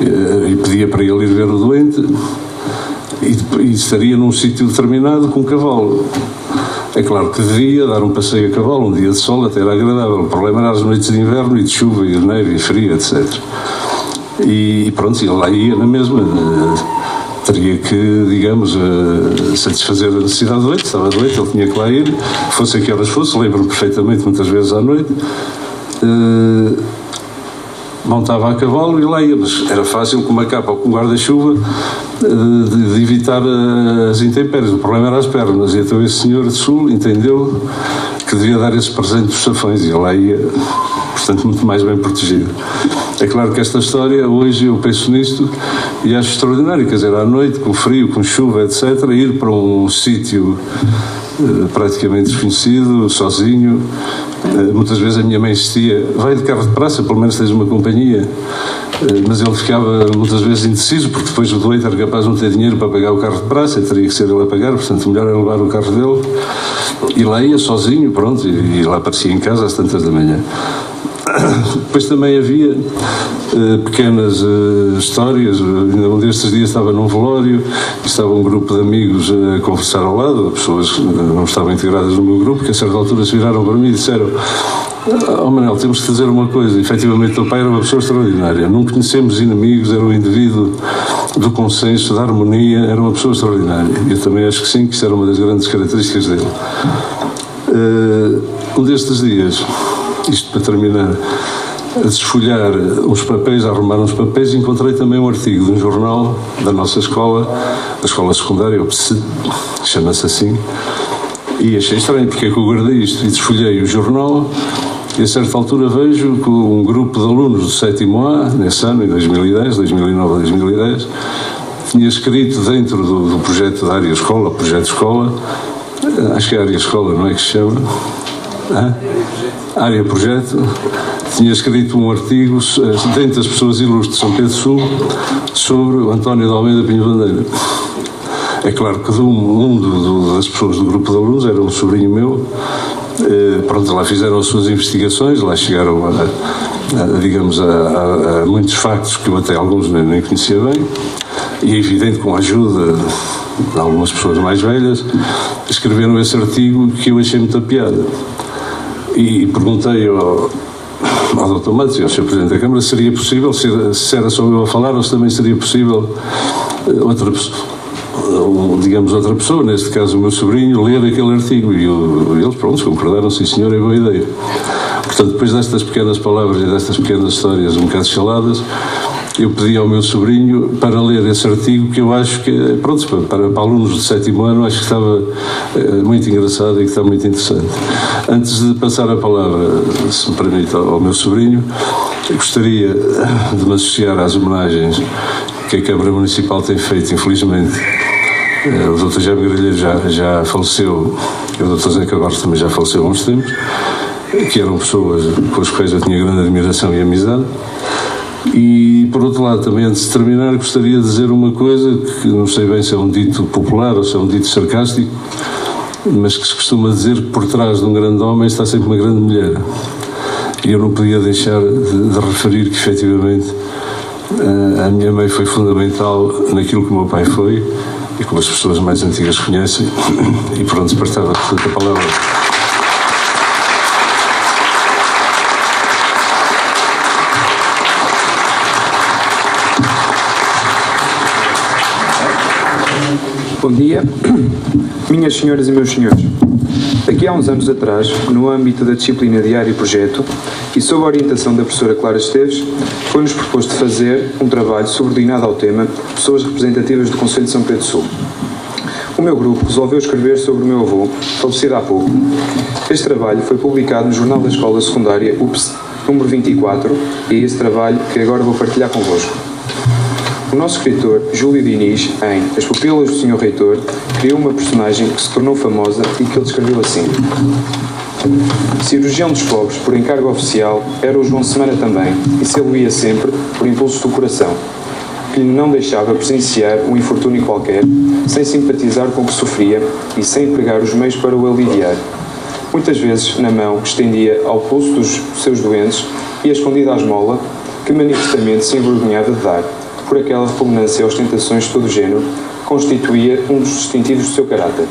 e pedia para ele ir ver o doente e estaria num sítio determinado com um cavalo. É claro que devia dar um passeio a cavalo, um dia de sol até era agradável. O problema era as noites de inverno e de chuva e de neve e frio, etc. E pronto, ele lá ia na mesma. Teria que, digamos, satisfazer a necessidade do leite, estava doente, ele tinha que lá ir, fosse a que horas fosse, lembro-me perfeitamente, muitas vezes à noite. Montava a cavalo e lá ia, mas era fácil com uma capa ou com um guarda-chuva de evitar as intempéries. O problema era as pernas, e então esse senhor de Sul entendeu que devia dar esse presente dos safões e lá ia, portanto, muito mais bem protegido. É claro que esta história, hoje eu penso nisto e acho extraordinário, quer dizer, à noite, com frio, com chuva, etc., ir para um sítio praticamente desconhecido, sozinho. Muitas vezes a minha mãe insistia, vai de carro de praça, pelo menos tens uma companhia, mas ele ficava muitas vezes indeciso, porque depois o doente era capaz de não ter dinheiro para pagar o carro de praça, teria que ser ele a pagar, portanto melhor era levar o carro dele, e lá ia sozinho, pronto, e lá aparecia em casa às tantas da manhã. Depois também havia pequenas histórias. Ainda um destes dias estava num velório e estava um grupo de amigos a conversar ao lado, pessoas que não estavam integradas no meu grupo, que a certa altura se viraram para mim e disseram: Manel, temos que fazer uma coisa. Efetivamente o teu pai era uma pessoa extraordinária, não conhecemos inimigos, era um indivíduo do consenso, da harmonia, era uma pessoa extraordinária. Eu também acho que sim, que isso era uma das grandes características dele. Um destes dias, isto para terminar, a desfolhar uns papéis, a arrumar uns papéis, encontrei também um artigo de um jornal da nossa escola, da escola secundária, chama-se assim, e achei estranho, porque é que eu guardei isto, e desfolhei o jornal, e a certa altura vejo que um grupo de alunos do 7º A, nesse ano, em 2010, 2009 a 2010, tinha escrito dentro do projeto da área escola, projeto escola, acho que é a área escola, não é que se chama? Área projeto, tinha escrito um artigo dentre as pessoas ilustres de São Pedro Sul sobre o António de Almeida Pinho Bandeira. É claro que das pessoas do grupo de alunos era um sobrinho meu. Pronto, lá fizeram as suas investigações, lá chegaram a muitos factos que eu até alguns nem conhecia bem, e é evidente, com a ajuda de algumas pessoas mais velhas, escreveram esse artigo que eu achei muita piada. E perguntei ao Dr. Matos e ao Sr. Presidente da Câmara se seria possível, se era só eu a falar, ou se também seria possível outra pessoa, neste caso o meu sobrinho, ler aquele artigo. E eles, pronto, concordaram, sim senhor, é boa ideia. Portanto, depois destas pequenas palavras e destas pequenas histórias um bocado chaladas, eu pedi ao meu sobrinho para ler esse artigo, que eu acho que, pronto, para alunos do 7º ano, acho que estava muito engraçado e que está muito interessante. Antes de passar a palavra, se me permite, ao meu sobrinho, gostaria de me associar às homenagens que a Câmara Municipal tem feito, infelizmente. O Dr. Jaime Grelheiro já faleceu, e o Dr. Zeca Gortes também já faleceu há uns tempos, que eram pessoas com as quais eu tinha grande admiração e amizade. E, por outro lado, também antes de terminar, gostaria de dizer uma coisa que não sei bem se é um dito popular ou se é um dito sarcástico, mas que se costuma dizer que por trás de um grande homem está sempre uma grande mulher. E eu não podia deixar de referir que, efetivamente, a minha mãe foi fundamental naquilo que o meu pai foi, e como as pessoas mais antigas conhecem, e pronto, despertava tanta palavra. Bom dia, minhas senhoras e meus senhores. Aqui há uns anos atrás, no âmbito da disciplina Diário e Projeto, e sob a orientação da professora Clara Esteves, foi-nos proposto fazer um trabalho subordinado ao tema Pessoas representativas do Conselho de São Pedro Sul. O meu grupo resolveu escrever sobre o meu avô, falecido há pouco. Este trabalho foi publicado no Jornal da Escola Secundária UPS, número 24, e é esse trabalho que agora vou partilhar convosco. O nosso escritor, Júlio Diniz, em As Pupilas do Sr. Reitor, criou uma personagem que se tornou famosa e que ele descreveu assim. Cirurgião dos pobres, por encargo oficial, era o João Semana também, e se ele ia sempre, por impulso do coração, que lhe não deixava presenciar um infortúnio qualquer, sem simpatizar com o que sofria e sem empregar os meios para o aliviar. Muitas vezes, na mão, estendia ao pulso dos seus doentes e a escondida à esmola, que manifestamente se envergonhava de dar, por aquela repugnância e ostentações de todo o género, que constituía um dos distintivos do seu caráter.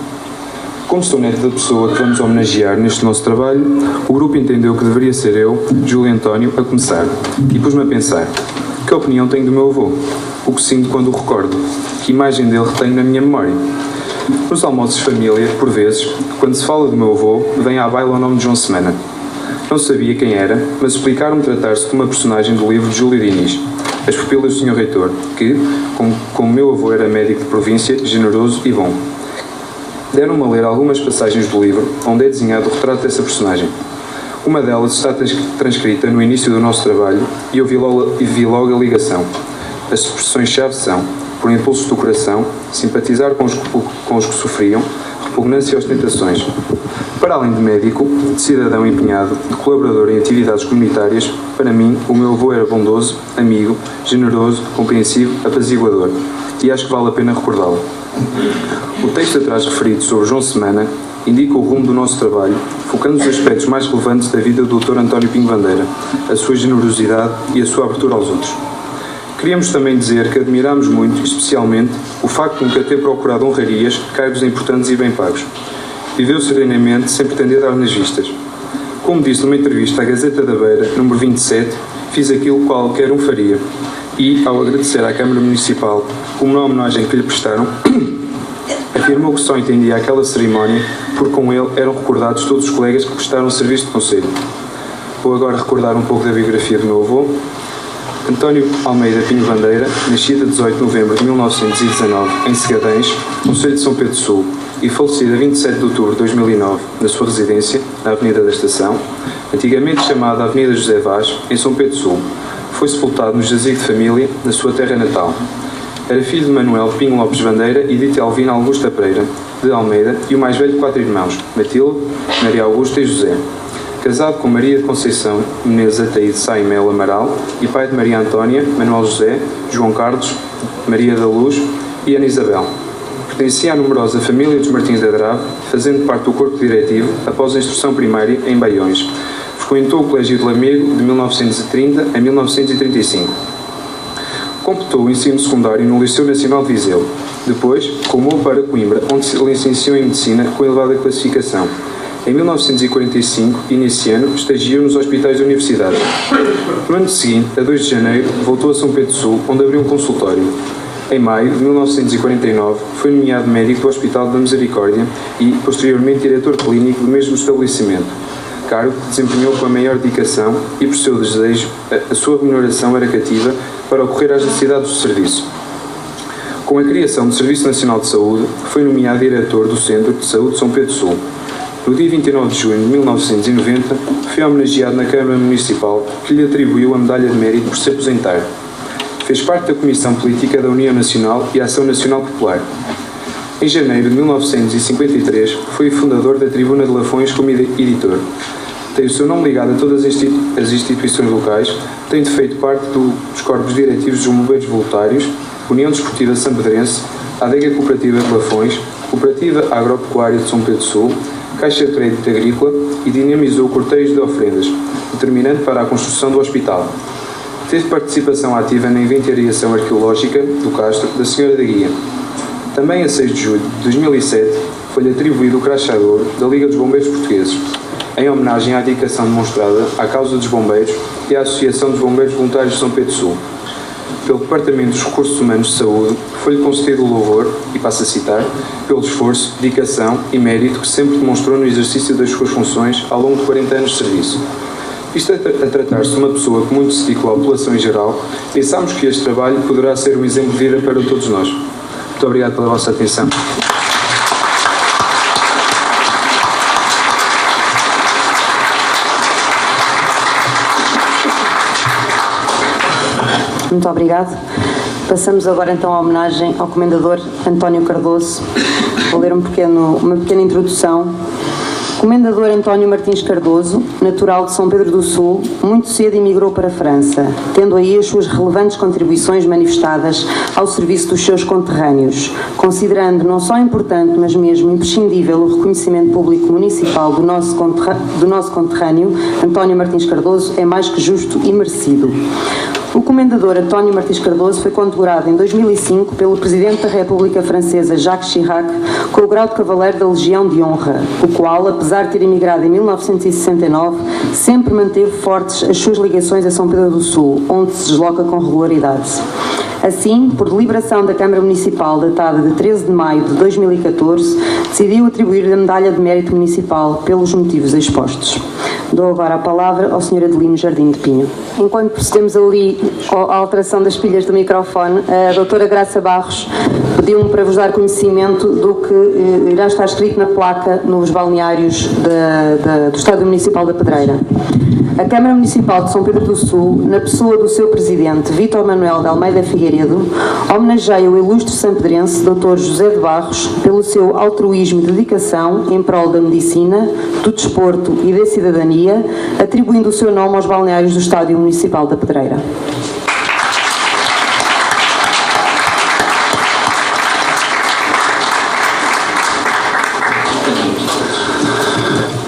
Como sou neto da pessoa que vamos homenagear neste nosso trabalho, o grupo entendeu que deveria ser eu, Júlio António, a começar, e pus-me a pensar: que opinião tenho do meu avô? O que sinto quando o recordo? Que imagem dele retenho na minha memória? Nos almoços de família, por vezes, quando se fala do meu avô, vem à baila o nome de João Semana. Não sabia quem era, mas explicaram-me tratar-se de uma personagem do livro de Júlio Diniz, As Pupilas do Sr. Reitor, que, como meu avô era médico de província, generoso e bom. Deram-me a ler algumas passagens do livro, onde é desenhado o retrato dessa personagem. Uma delas está transcrita no início do nosso trabalho e eu vi logo a ligação. As expressões-chave são: por impulso do coração, simpatizar com os que sofriam, repugnância e ostentações. Para além de médico, de cidadão empenhado, de colaborador em atividades comunitárias, para mim, o meu avô era bondoso, amigo, generoso, compreensivo, apaziguador. E acho que vale a pena recordá-lo. O texto atrás referido sobre João Semana indica o rumo do nosso trabalho, focando os aspectos mais relevantes da vida do Dr. António Pinho Bandeira, a sua generosidade e a sua abertura aos outros. Queríamos também dizer que admiramos muito, especialmente, o facto de nunca ter procurado honrarias, cargos importantes e bem pagos. Viveu serenamente, sem pretender dar nas vistas. Como disse numa entrevista à Gazeta da Beira, número 27, fiz aquilo que qualquer um faria. E, ao agradecer à Câmara Municipal como na homenagem que lhe prestaram, afirmou que só entendia aquela cerimónia porque com ele eram recordados todos os colegas que prestaram serviço de conselho. Vou agora recordar um pouco da biografia do meu avô. António Almeida Pinho Bandeira, nascido a 18 de novembro de 1919 em Segadães, Conselho de São Pedro Sul, e falecido a 27 de outubro de 2009 na sua residência, na Avenida da Estação, antigamente chamada Avenida José Vaz, em São Pedro Sul. Foi sepultado no jazigo de família, na sua terra natal. Era filho de Manuel Pinho Lopes Bandeira e de Telvina Augusta Pereira, de Almeida, e o mais velho de 4 irmãos, Matilde, Maria Augusta e José. casado com Maria de Conceição Menezes Ataíde Sá e Melo Amaral e pai de Maria Antónia, Manuel José, João Carlos, Maria da Luz e Ana Isabel. Pertencia à numerosa família dos Martins de Adrave, fazendo parte do corpo diretivo após a instrução primária em Baiões. Frequentou o Colégio de Lamego de 1930 a 1935. Completou o ensino secundário no Liceu Nacional de Viseu. Depois, rumou para Coimbra, onde se licenciou em Medicina com elevada classificação. Em 1945, iniciando, estagiou nos hospitais da Universidade. No ano seguinte, a 2 de janeiro, voltou a São Pedro do Sul, onde abriu um consultório. Em maio de 1949, foi nomeado médico do Hospital da Misericórdia e, posteriormente, diretor clínico do mesmo estabelecimento, cargo que desempenhou com a maior dedicação e, por seu desejo, a sua remuneração era cativa para ocorrer às necessidades do serviço. Com a criação do Serviço Nacional de Saúde, foi nomeado diretor do Centro de Saúde de São Pedro do Sul. No dia 29 de junho de 1990, foi homenageado na Câmara Municipal, que lhe atribuiu a Medalha de Mérito por se aposentar. Fez parte da Comissão Política da União Nacional e Ação Nacional Popular. Em janeiro de 1953, foi fundador da Tribuna de Lafões como editor. Tem o seu nome ligado a todas as instituições locais, tem feito parte dos corpos diretivos dos Bombeiros Voluntários, União Desportiva Sampedrense, Adega Cooperativa de Lafões, Cooperativa Agropecuária de São Pedro do Sul, Caixa de Crédito Agrícola e dinamizou o cortejo de ofrendas, determinante para a construção do hospital. Teve participação ativa na inventariação arqueológica do Castro da Senhora da Guia. Também a 6 de julho de 2007 foi-lhe atribuído o crachá de ouro da Liga dos Bombeiros Portugueses, em homenagem à dedicação demonstrada à causa dos bombeiros e à Associação dos Bombeiros Voluntários de São Pedro do Sul. Pelo Departamento dos Recursos Humanos de Saúde, foi-lhe concedido o louvor, e passo a citar, pelo esforço, dedicação e mérito que sempre demonstrou no exercício das suas funções ao longo de 40 anos de serviço. Isto a tratar-se de uma pessoa que muito se dedicou à população em geral, pensamos que este trabalho poderá ser um exemplo de vida para todos nós. Muito obrigado pela vossa atenção. Muito obrigado. Passamos agora então à homenagem ao Comendador António Cardoso. Vou ler uma pequena introdução. Comendador António Martins Cardoso, natural de São Pedro do Sul, muito cedo emigrou para a França, tendo aí as suas relevantes contribuições manifestadas ao serviço dos seus conterrâneos, considerando não só importante, mas mesmo imprescindível o reconhecimento público municipal do nosso conterrâneo, António Martins Cardoso, é mais que justo e merecido. O Comendador António Martins Cardoso foi condecorado em 2005 pelo Presidente da República Francesa Jacques Chirac com o grau de Cavaleiro da Legião de Honra, o qual, apesar de ter emigrado em 1969, sempre manteve fortes as suas ligações a São Pedro do Sul, onde se desloca com regularidade. Assim, por deliberação da Câmara Municipal datada de 13 de maio de 2014, decidiu atribuir-lhe a Medalha de Mérito Municipal pelos motivos expostos. Dou agora a palavra ao Sr. Adelino Jardim de Pinho. Enquanto procedemos ali à alteração das pilhas do microfone, a doutora Graça Barros pediu-me para vos dar conhecimento do que irá estar escrito na placa nos balneários do Estádio Municipal da Pedreira. A Câmara Municipal de São Pedro do Sul, na pessoa do seu Presidente, Vítor Manuel de Almeida Figueiredo, homenageia o ilustre sampedrense Dr. José de Barros pelo seu altruísmo e dedicação em prol da medicina, do desporto e da cidadania, atribuindo o seu nome aos balneários do Estádio Municipal da Pedreira.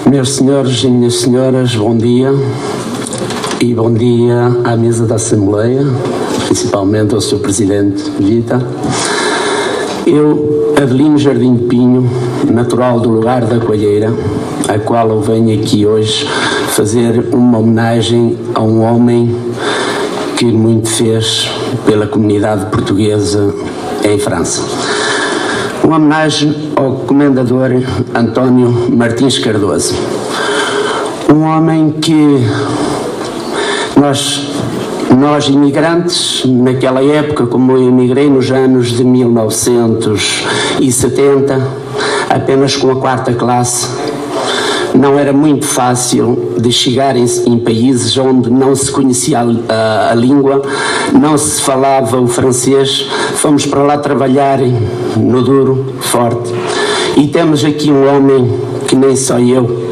Meus senhores e minhas senhoras, bom dia e bom dia à mesa da Assembleia, principalmente ao Sr. Presidente Vítor. Eu, Adelino Jardim de Pinho, natural do lugar da Coalheira, a qual eu venho aqui hoje fazer uma homenagem a um homem que muito fez pela comunidade portuguesa em França. Uma homenagem ao Comendador António Martins Cardoso, um homem que nós imigrantes, naquela época, como eu emigrei nos anos de 1970, apenas com a 4ª classe, não era muito fácil de chegar em países onde não se conhecia a língua, não se falava o francês. Fomos para lá trabalhar no duro, forte. E temos aqui um homem que nem só eu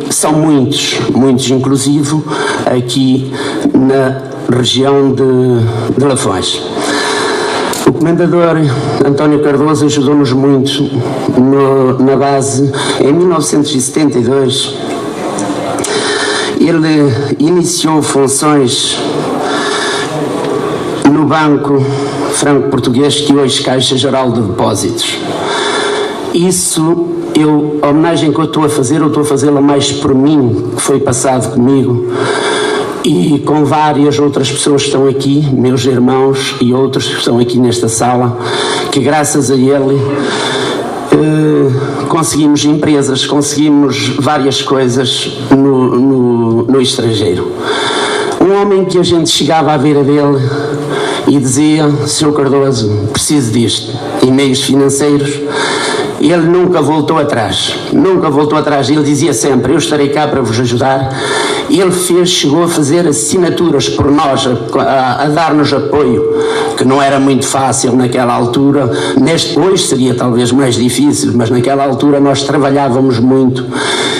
são muitos inclusive, aqui na região de Lafões. O Comendador António Cardoso ajudou-nos muito na base. Em 1972, ele iniciou funções no Banco Franco-Português, que hoje Caixa Geral de Depósitos. A homenagem que eu estou a fazê-la mais por mim, que foi passado comigo, e com várias outras pessoas que estão aqui, meus irmãos e outros que estão aqui nesta sala, que graças a ele conseguimos empresas, conseguimos várias coisas no estrangeiro. Um homem que a gente chegava à beira dele e dizia: Sr. Cardoso, preciso disto, em meios financeiros. Ele nunca voltou atrás, ele dizia sempre: eu estarei cá para vos ajudar. Ele chegou a fazer assinaturas por nós, a dar-nos apoio, que não era muito fácil naquela altura. Hoje seria talvez mais difícil, mas naquela altura nós trabalhávamos muito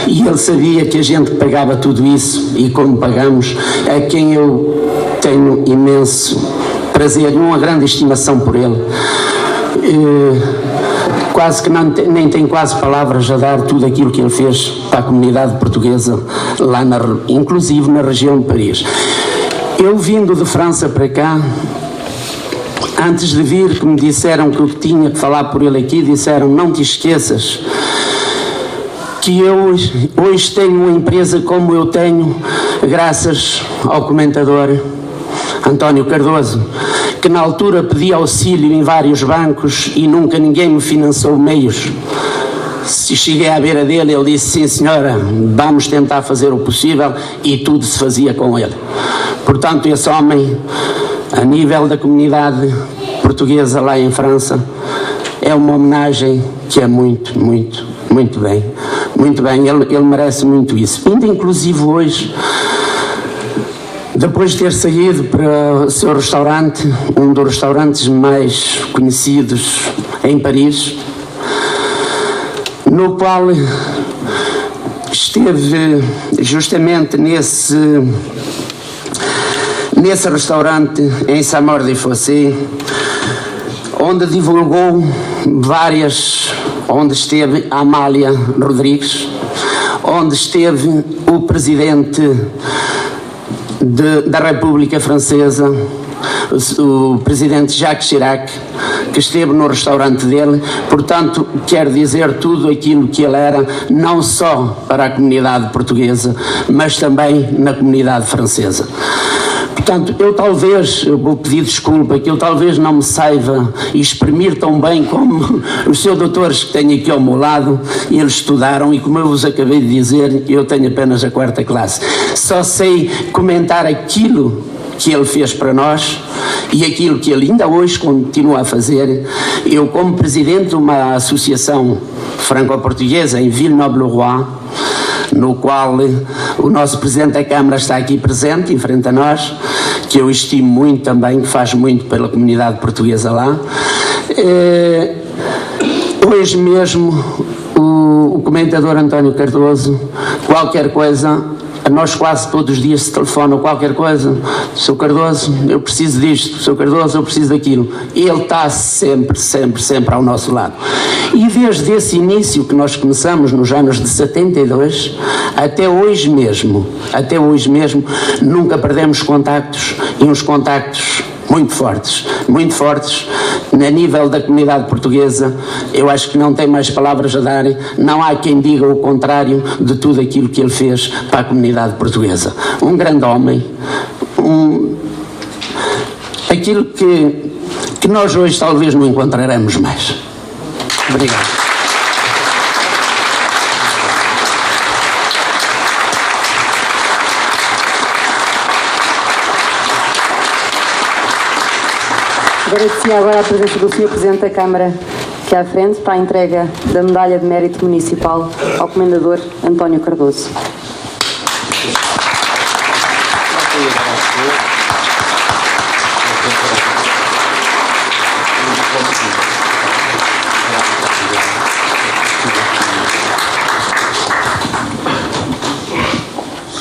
e ele sabia que a gente pagava tudo isso, e como pagamos, a quem eu tenho imenso prazer e uma grande estimação por ele. Quase que nem tem quase palavras a dar tudo aquilo que ele fez para a comunidade portuguesa, lá inclusive na região de Paris. Eu, vindo de França para cá, antes de vir, que me disseram que eu tinha que falar por ele aqui, disseram: não te esqueças que eu hoje tenho uma empresa como eu tenho, graças ao Comentador António Cardoso, que na altura pedia auxílio em vários bancos e nunca ninguém me financiou meios. Se cheguei à beira dele, ele disse: sim senhora, vamos tentar fazer o possível, e tudo se fazia com ele. Portanto, esse homem, a nível da comunidade portuguesa lá em França, é uma homenagem que é muito bem, ele merece muito isso. Ainda inclusive hoje, depois de ter saído para o seu restaurante, um dos restaurantes mais conhecidos em Paris, no qual esteve justamente nesse restaurante em Saint-Maur-des-Fossés, onde divulgou onde esteve a Amália Rodrigues, onde esteve o presidente da República Francesa, o presidente Jacques Chirac, que esteve no restaurante dele. Portanto, quer dizer tudo aquilo que ele era, não só para a comunidade portuguesa, mas também na comunidade francesa. Portanto, eu vou pedir desculpa, que eu talvez não me saiba exprimir tão bem como os seus doutores que tenho aqui ao meu lado. Eles estudaram e, como eu vos acabei de dizer, eu tenho apenas a 4ª classe. Só sei comentar aquilo que ele fez para nós e aquilo que ele ainda hoje continua a fazer. Eu, como presidente de uma associação franco-portuguesa em Villeneuve-le-Roi, no qual o nosso Presidente da Câmara está aqui presente, em frente a nós, que eu estimo muito também, que faz muito pela comunidade portuguesa lá. Hoje mesmo, o Comentador António Cardoso, qualquer coisa, a nós quase todos os dias se telefona qualquer coisa: Sr. Cardoso, eu preciso disto, Sr. Cardoso, eu preciso daquilo. Ele está sempre ao nosso lado. E desde esse início que nós começamos nos anos de 72, até hoje mesmo, nunca perdemos contactos, e uns contactos muito fortes, a nível da comunidade portuguesa. Eu acho que não tem mais palavras a dar, não há quem diga o contrário de tudo aquilo que ele fez para a comunidade portuguesa. Um grande homem, aquilo que nós hoje talvez não encontraremos mais. Obrigado. Agradecia agora a presença do Sr. Presidente da Câmara aqui à frente para a entrega da Medalha de Mérito Municipal ao Comendador António Cardoso.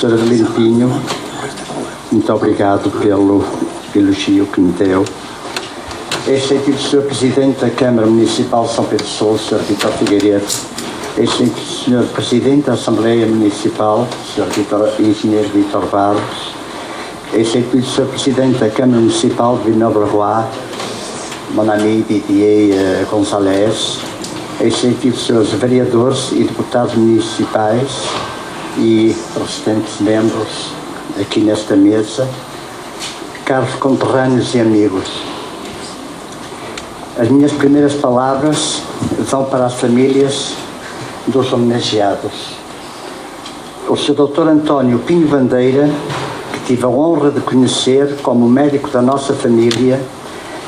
Sr. Adelino Pinho, muito obrigado pelo elogio que me deu. Excelentíssimo Sr. Presidente da Câmara Municipal de São Pedro de Sousa, Sr. Vítor Figueiredo, Excelentíssimo Sr. Presidente da Assembleia Municipal, Sr. Engenheiro Vítor Barros, Excelentíssimo Sr. Presidente da Câmara Municipal de Villeneuve-Roi, mon ami Didier Gonzalez, Excelentíssimos Srs. Vereadores e Deputados Municipais e restantes membros aqui nesta mesa, caros conterrâneos e amigos. As minhas primeiras palavras vão para as famílias dos homenageados. O Sr. Dr. António Pinho Bandeira, que tive a honra de conhecer como médico da nossa família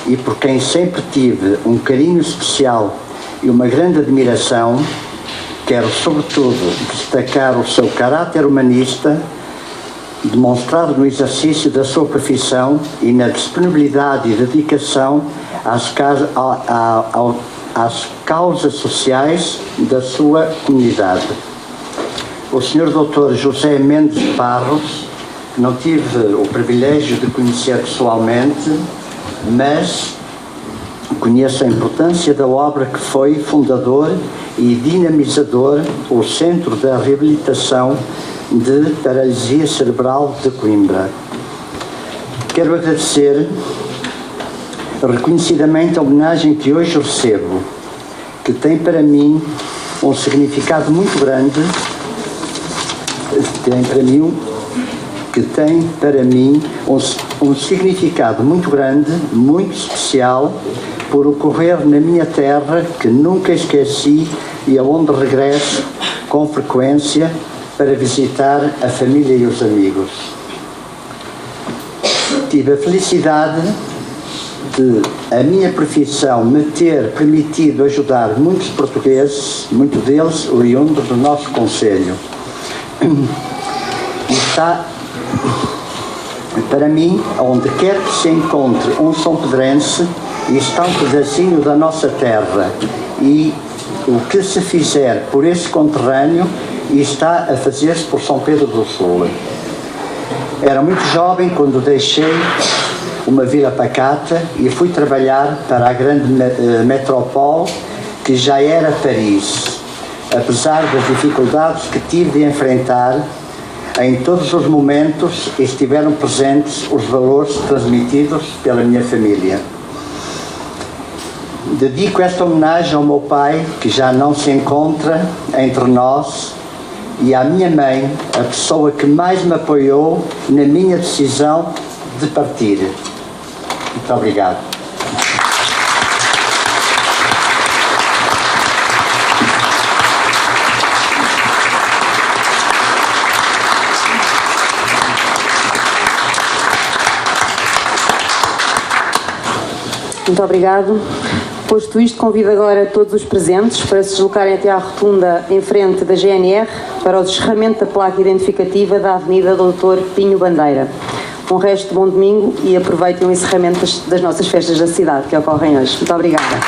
e por quem sempre tive um carinho especial e uma grande admiração, quero sobretudo destacar o seu caráter humanista, demonstrado no exercício da sua profissão e na disponibilidade e dedicação às causas sociais da sua comunidade. O Sr. Dr. José Mendes Barros, que não tive o privilégio de conhecer pessoalmente, mas conheço a importância da obra que foi fundador e dinamizador o Centro da Reabilitação de Paralisia Cerebral de Coimbra. Quero agradecer reconhecidamente a homenagem que hoje recebo, que tem para mim um significado muito grande, um significado muito grande, muito especial, por ocorrer na minha terra, que nunca esqueci e aonde regresso com frequência para visitar a família e os amigos. Tive a felicidade de a minha profissão me ter permitido ajudar muitos portugueses, muitos deles oriundos do nosso concelho. Está, para mim, onde quer que se encontre um São Pedrense, está um pedacinho da nossa terra, e o que se fizer por esse conterrâneo está a fazer-se por São Pedro do Sul. Era muito jovem quando deixei uma vila pacata e fui trabalhar para a grande metrópole que já era Paris. Apesar das dificuldades que tive de enfrentar, em todos os momentos estiveram presentes os valores transmitidos pela minha família. Dedico esta homenagem ao meu pai, que já não se encontra entre nós, e à minha mãe, a pessoa que mais me apoiou na minha decisão de partir. Muito obrigado. Muito obrigado. Posto isto, convido agora todos os presentes para se deslocarem até à rotunda em frente da GNR para o descerramento da placa identificativa da Avenida Dr. Pinho Bandeira. Um resto de bom domingo e aproveitem o encerramento das nossas festas da cidade que ocorrem hoje. Muito obrigada.